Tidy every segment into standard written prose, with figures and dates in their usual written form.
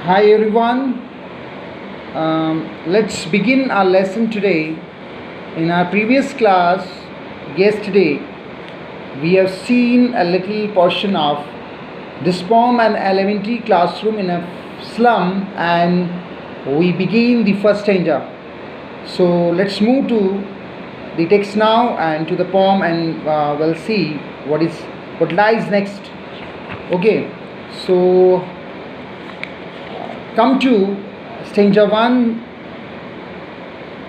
Hi everyone. Let's begin our lesson today. In our previous class, yesterday, we have seen a little portion of this poem and elementary classroom in a slum, and we begin the first stanza. So let's move to the text now and to the poem, and we'll see what lies next. Okay. So come to stanza 1.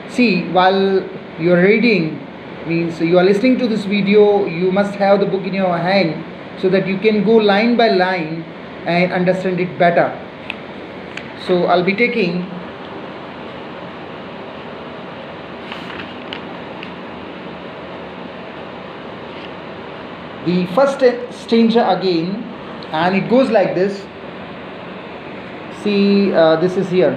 See, while you're reading, means you are listening to this video, you must have the book in your hand so that you can go line by line and understand it better. So I'll be taking the first stanza again, and it goes like this. See, this is here.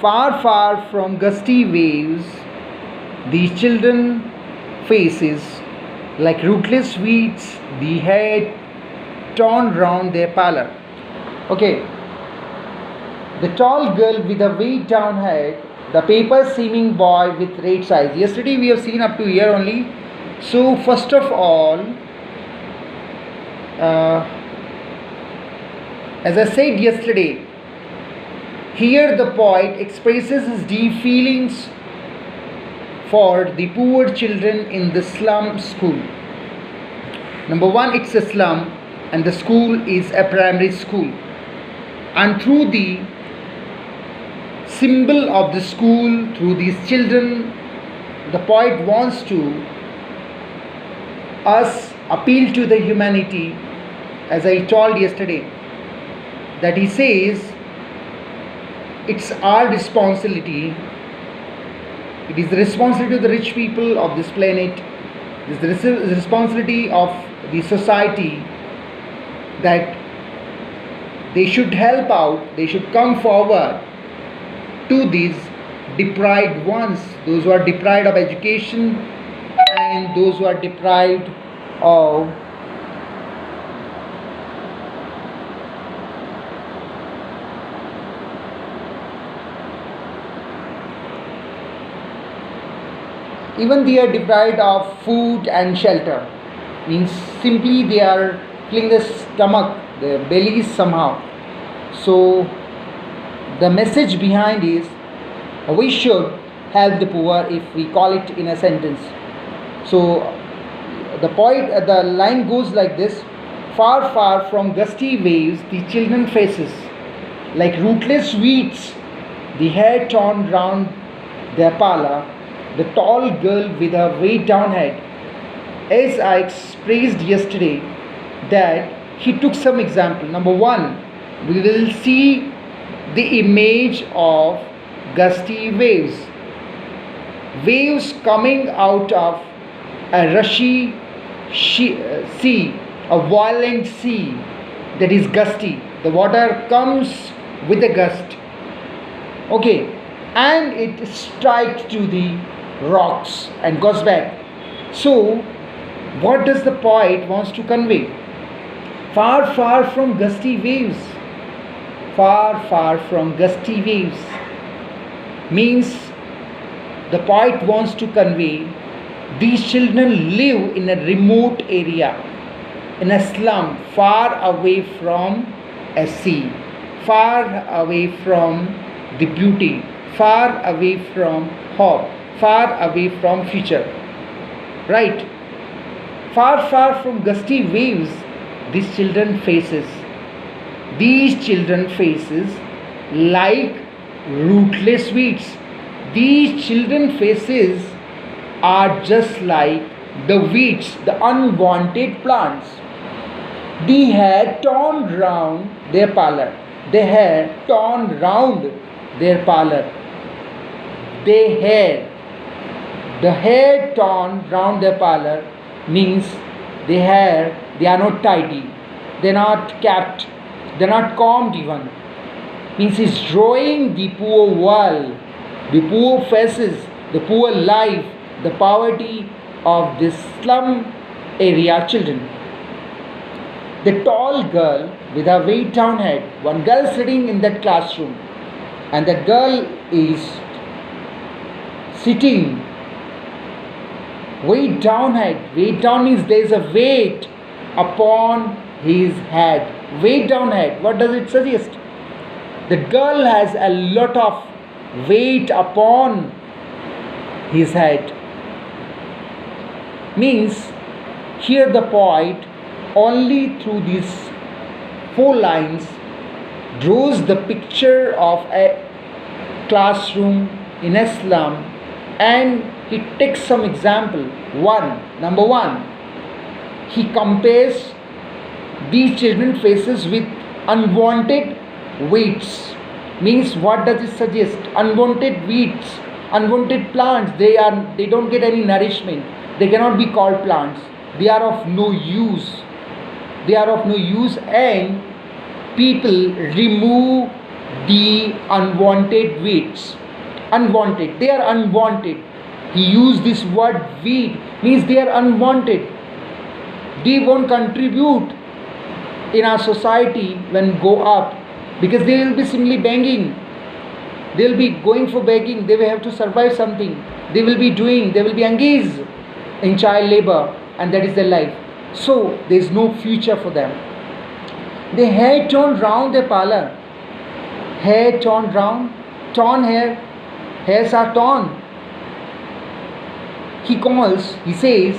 Far, far from gusty waves, the children faces like rootless weeds, the head torn round their pallor. Okay, the tall girl with a weighed down head, the paper seeming boy with red eyes. Yesterday we have seen up to here only. So first of all, as I said yesterday, here the poet expresses his deep feelings for the poor children in the slum school. Number one, it's a slum, and the school is a primary school. And through the symbol of the school, through these children, the poet wants to us appeal to the humanity, as I told yesterday, that he says it's our responsibility, it is the responsibility of the rich people of this planet, it is the responsibility of the society that they should help out, they should come forward to these deprived ones, those who are deprived of education and those who are deprived of even they are deprived of food and shelter, means simply they are filling the stomach, the bellies somehow. So the message behind is we should help the poor, if we call it in a sentence. So the line goes like this: far, far from gusty waves, the children faces like rootless weeds, the hair torn round their pallor, the tall girl with her weighed down head. As I expressed yesterday, that he took some example. Number one, we will see the image of gusty waves, waves coming out of a rushy sea, a violent sea that is gusty. The water comes with a gust, okay, and it strikes to the rocks and goes back. So what does the poet wants to convey? Far, far from gusty waves, far, far from gusty waves means the poet wants to convey these children live in a remote area, in a slum, far away from a sea, far away from the beauty, far away from hope, far away from future. Right? Far, far from gusty waves, these children faces. These children faces like rootless weeds. These children faces are just like the weeds, the unwanted plants. They had torn round their pallor. They had torn round their pallor. They had the hair torn round their pallor means they are not tidy, they are not kept, they are not combed even. Means he's drawing the poor world, the poor faces, the poor life, the poverty of this slum area children. The tall girl with her weight down head, one girl sitting in that classroom, and that girl is sitting weight down head. Weight down means there is a weight upon his head. Weight down head. What does it suggest? The girl has a lot of weight upon his head. Means here the poet only through these 4 lines draws the picture of a classroom in Islam, and he takes some example. Number one, he compares these children faces with unwanted weeds. Means what does it suggest? Unwanted weeds, unwanted plants, they don't get any nourishment. They cannot be called plants. They are of no use. And people remove the unwanted weeds. Unwanted. They are unwanted. He used this word weed, means they are unwanted. They won't contribute in our society when go up, because they will be simply begging. They will be going for begging. They will have to survive something. They will be engaged in child labor, and that is their life. So there is no future for them. The hair torn round their parlor. Hair torn round. Torn hair. Hairs are torn. He says,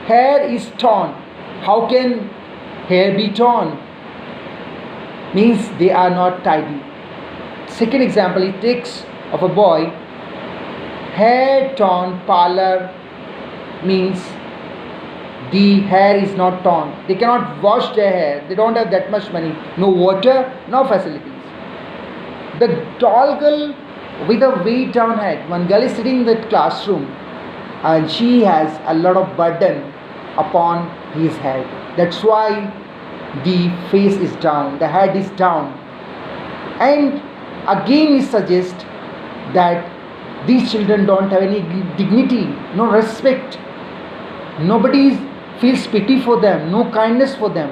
hair is torn. How can hair be torn? Means they are not tidy. Second example he takes of a boy. Hair torn parlor means the hair is not torn. They cannot wash their hair. They don't have that much money. No water, no facilities. The tall girl with a weight down head. One girl is sitting in the classroom, and she has a lot of burden upon his head. That's why the face is down, the head is down. And again he suggests that these children don't have any dignity, no respect. Nobody feels pity for them, no kindness for them.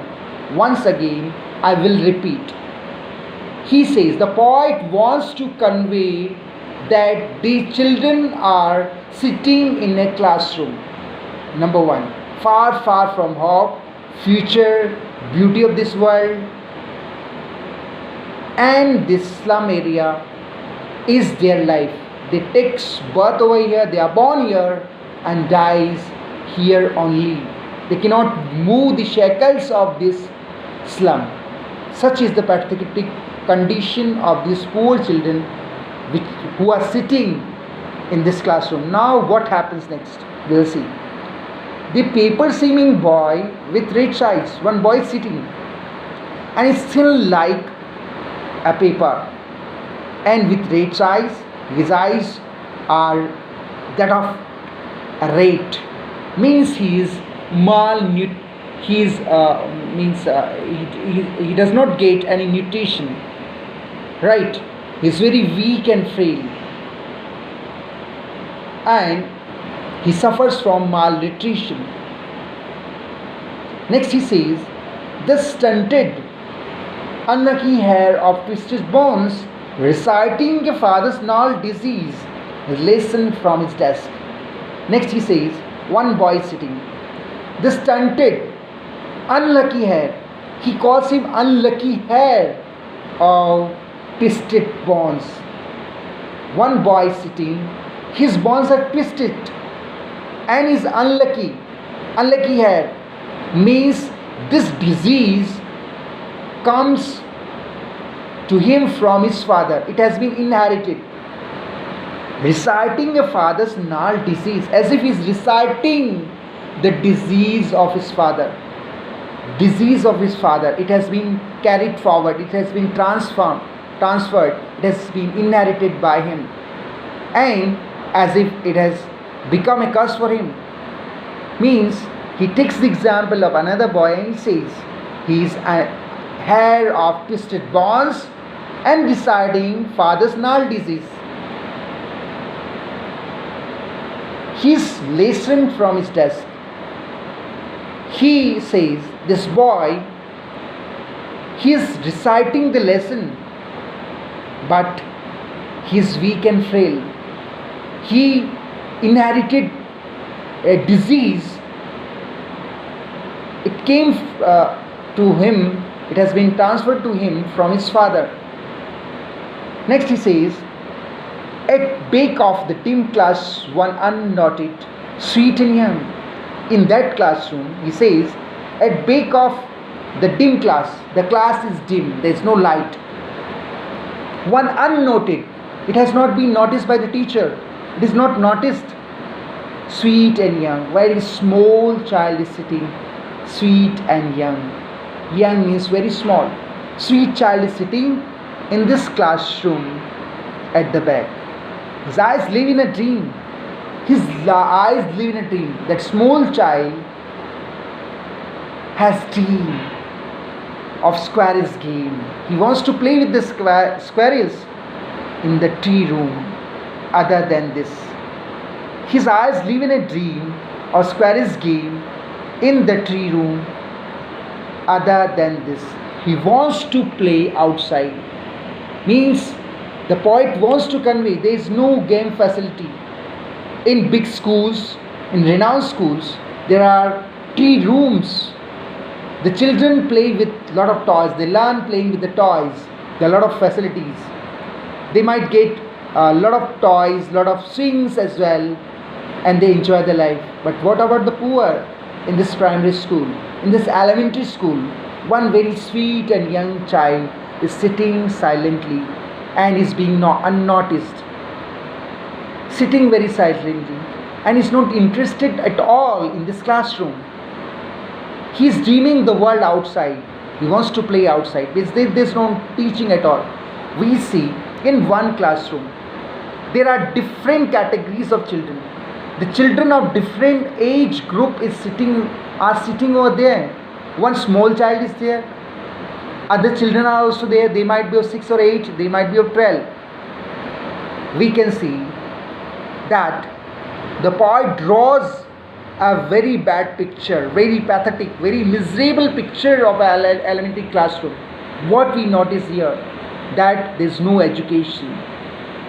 Once again, I will repeat. He says the poet wants to convey that these children are sitting in a classroom. Number one, far, far from hope, future, beauty of this world, and this slum area is their life. They take birth over here, they are born here and dies here only. They cannot move the shackles of this slum. Such is the pathetic condition of these poor children who are sitting in this classroom. Now what happens next? We will see. The paper-seeming boy with red eyes. One boy is sitting and is still like a paper, and with red eyes. His eyes are that of a rat. Means he is malnut. He is he does not get any nutrition. Right? He is very weak and frail, and he suffers from malnutrition. Next he says, the stunted, unlucky hair of twisted bones, reciting a father's gnarled disease, lesson from his desk. Next he says, one boy sitting. The stunted, unlucky hair. He calls him unlucky hair of twisted bones. One boy sitting, his bones are twisted and is unlucky. Unlucky hair means this disease comes to him from his father. It has been inherited. Reciting a father's gnarled disease, as if he is reciting the disease of his father. Disease of his father. It has been carried forward. It has been transferred. It has been inherited by him. And as if it has become a curse for him. Means he takes the example of another boy and he says he is a hair of twisted bones and reciting father's gnarled disease. He is lessened from his desk. He says, this boy, he is reciting the lesson, but he is weak and frail. He inherited a disease. It came to him, it has been transferred to him from his father. Next he says, at bake of the dim class one unnoted, sweet and young. In that classroom, he says, at bake of the dim class, the class is dim, there is no light. One unnoted, it has not been noticed by the teacher, it is not noticed. Sweet and young, very small child is sitting, sweet and young. Young means very small. Sweet child is sitting in this classroom at the back. His eyes live in a dream. His eyes live in a dream. That small child has dream of squirrels game. He wants to play with the squirrels in the tree room. Other than this, his eyes live in a dream of squirrels game in the tree room. Other than this, he wants to play outside. Means the poet wants to convey there is no game facility. In big schools, in renowned schools, there are tree rooms. The children play with a lot of toys. They learn playing with the toys. There are a lot of facilities. They might get a lot of toys, lot of swings as well, and they enjoy their life. But what about the poor in this primary school, in this elementary school? One very sweet and young child is sitting silently and is being unnoticed, sitting very silently, and is not interested at all in this classroom. He is dreaming the world outside. He wants to play outside. There's no teaching at all. We see in one classroom there are different categories of children. The children of different age group are sitting over there. One small child is there. Other children are also there. They might be of 6 or 8. They might be of 12. We can see that the poet draws a very bad picture, very pathetic, very miserable picture of an elementary classroom. What we notice here, that there is no education.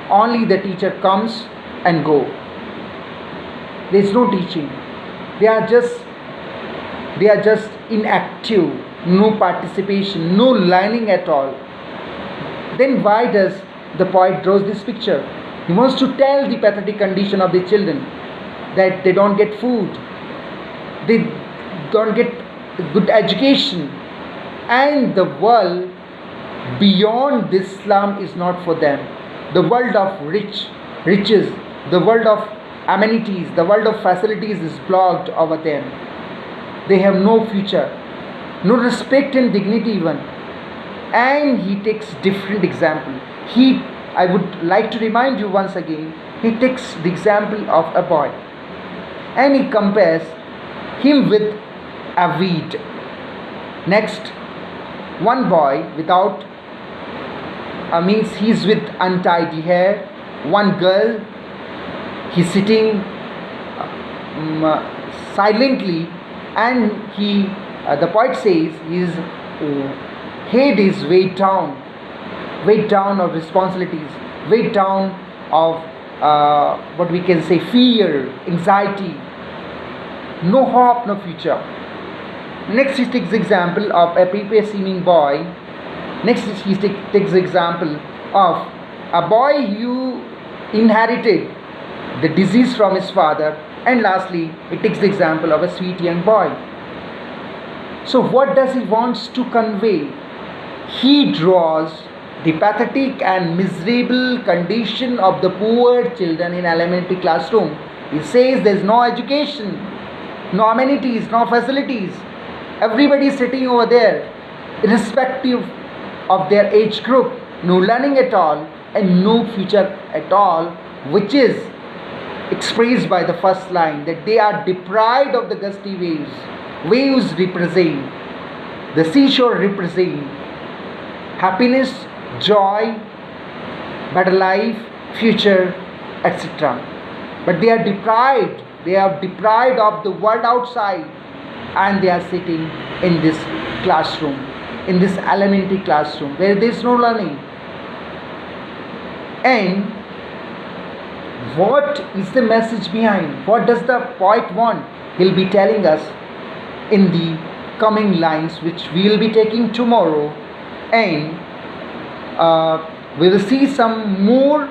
Only the teacher comes and go. There is no teaching. They are just inactive, no participation, no learning at all. Then why does the poet draws this picture? He wants to tell the pathetic condition of the children, that they don't get food, they don't get good education, and the world beyond this slum is not for them. The world of riches, the world of amenities, the world of facilities is blocked over them. They have no future, no respect and dignity even. And he takes different example. I would like to remind you once again, he takes the example of a boy and he compares him with a weed. Next, one boy without means he's with untidy hair. One girl, he's sitting silently, and the poet says his head is weighed down of responsibilities, weighed down of what we can say fear, anxiety, no hope, no future. Next he takes the example of a prepared seeming boy. Next he takes the example of a boy who inherited the disease from his father, and lastly he takes the example of a sweet young boy. So what does he wants to convey? He draws the pathetic and miserable condition of the poor children in elementary classroom. He says there is no education, no amenities, no facilities. Everybody is sitting over there, irrespective of their age group, no learning at all and no future at all, which is expressed by the first line, that they are deprived of the gusty waves. Waves represent, the seashore represent happiness, joy, better life, future, etc. But they are deprived of the world outside. and they are sitting in this classroom, in this elementary classroom where there is no learning. And what is the message behind? What does the poet want? He'll be telling us in the coming lines, which we will be taking tomorrow. And we will see some more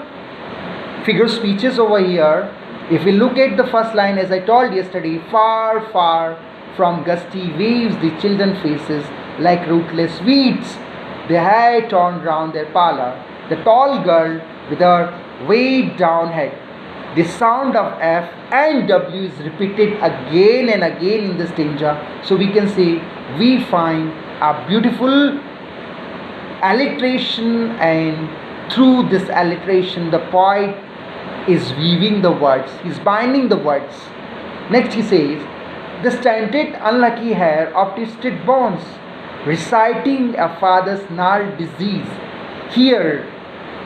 figure speeches over here. If we look at the first line, as I told yesterday, far, far from gusty waves, the children faces like rootless weeds, their hair torn round their parlor. The tall girl with her weighed down head. The sound of F and W is repeated again and again in the stanza. So we can say we find a beautiful alliteration, and through this alliteration the poet is weaving the words, he's binding the words. Next he says, the stunted unlucky hair of twisted bones, reciting a father's gnarled disease. Here,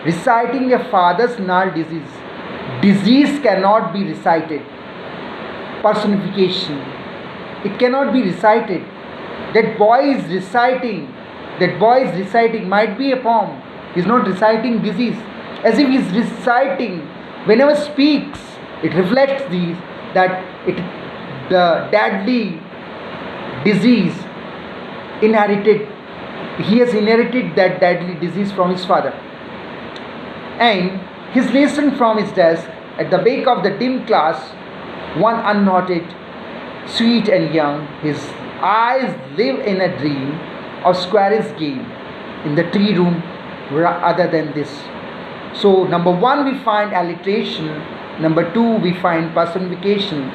reciting a father's gnarled disease. Disease cannot be recited. Personification. It cannot be recited. That boy is reciting. That boy is reciting might be a poem. He's not reciting disease. As if he's reciting. Whenever speaks, it reflects the deadly disease inherited. He has inherited that deadly disease from his father. And his lesson from his desk at the back of the dim class, one unknotted, sweet and young, his eyes live in a dream of squirrel's game in the tree room other than this. So number one we find alliteration, number two we find personification.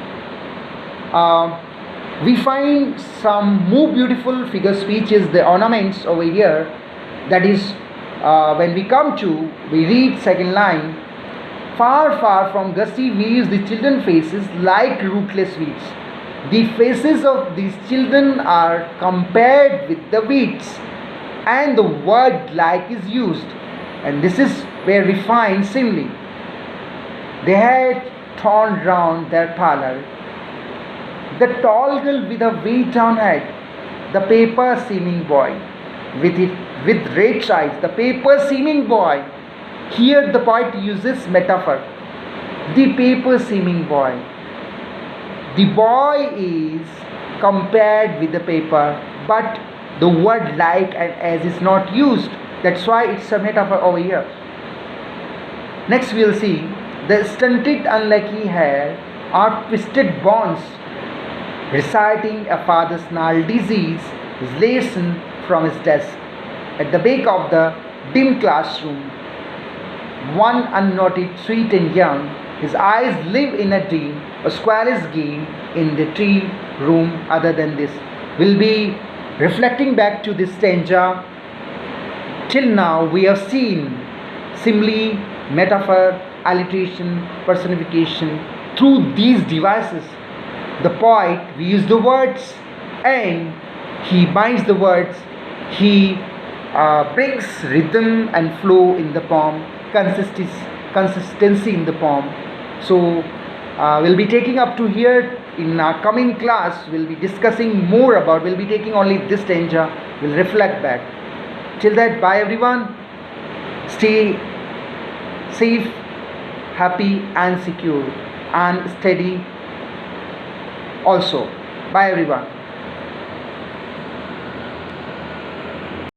We find some more beautiful figure speeches, the ornaments over here. That is, when we come to, we read second line, far, far from gusty waves the children faces like rootless weeds. The faces of these children are compared with the weeds, and the word like is used. And this is where we find simile. They had torn round their parlor. The tall girl with a weighed down head, the paper seeming boy with red eyes, the paper seeming boy. Here the poet uses metaphor. The paper seeming boy. The boy is compared with the paper, but the word like and as is not used. That's why it's a metaphor over here. Next we'll see the stunted unlucky hair or twisted bones, reciting a father's gnarled disease, his lesson from his desk. At the back of the dim classroom, one unnoted, sweet and young, his eyes live in a dream, a squirrel's game in the tree room other than this. We'll be reflecting back to this stanza. Till now we have seen simile, metaphor, alliteration, personification. Through these devices, the poet weaves the words and he binds the words. He brings rhythm and flow in the poem, consistency in the poem. So we'll be taking up to here. In our coming class we'll be discussing more about, we'll be taking only this stanza, we'll reflect back. Till that, bye everyone. Stay safe, happy and secure and steady also. Bye everyone.